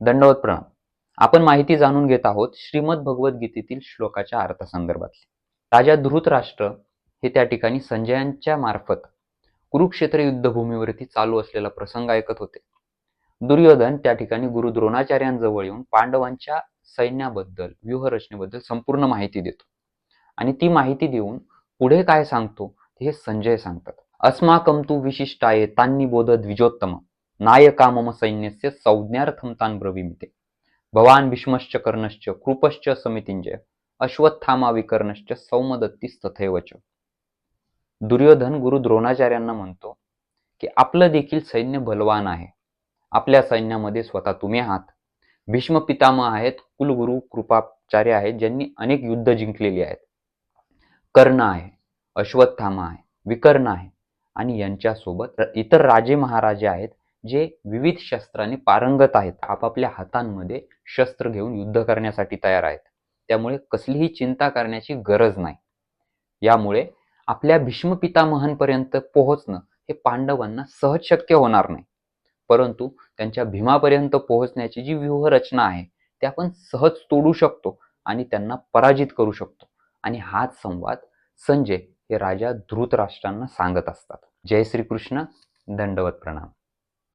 दंडवत प्रणाम. आपण माहिती जाणून घेत आहोत श्रीमद भगवद्गीतेतील श्लोकाच्या अर्थासंदर्भातली. राजा धृतराष्ट्र हे त्या ठिकाणी संजयांच्या मार्फत कुरुक्षेत्र युद्धभूमीवरती चालू असलेला प्रसंग ऐकत होते. दुर्योधन त्या ठिकाणी गुरु द्रोणाचार्यांजवळ येऊन पांडवांच्या सैन्याबद्दल, व्यूहरचनेबद्दल संपूर्ण माहिती देतो आणि ती माहिती देऊन पुढे काय सांगतो हे संजय सांगतात. अस्माकं तु विशिष्टाये तान्निबोध द्विजोत्तम नायका मम सैन्यस्य संज्ञार्थं तान् ब्रवीमि ते. भवान् भीष्मश्च कर्णश्च कृपश्च समितिञ्जय अश्वत्थामा विकर्णश्च सौमदत्तिस्तथैव च. दुर्योधन गुरु द्रोणाचार्यांना म्हणतो की आपलं देखील सैन्य बलवान आहे. आपल्या सैन्यामध्ये स्वतः तुम्ही आहात. भीष्म पितामह आहेत, कुलगुरू कृपाचार्य आहेत, ज्यांनी अनेक युद्ध जिंकलेली आहेत. कर्ण आहे, अश्वत्थामा आहे, विकर्ण आहे आणि यांच्यासोबत इतर राजे महाराजे आहेत जे विविध शस्त्राने पारंगत आहेत. आपापल्या हातांमध्ये शस्त्र घेऊन युद्ध करण्यासाठी तयार आहेत. त्यामुळे कसलीही चिंता करण्याची गरज नाही. यामुळे आपल्या भीष्म पितामहांपर्यंत पोहोचणं हे पांडवांना सहज शक्य होणार नाही. परंतु त्यांच्या भीमापर्यंत पोहोचण्याची जी व्यूहरचना आहे ते आपण सहज तोडू शकतो आणि त्यांना पराजित करू शकतो. आणि हाच संवाद संजय हे राजा धृतराष्ट्रांना सांगत असतात. जय श्रीकृष्ण. दंडवत प्रणाम.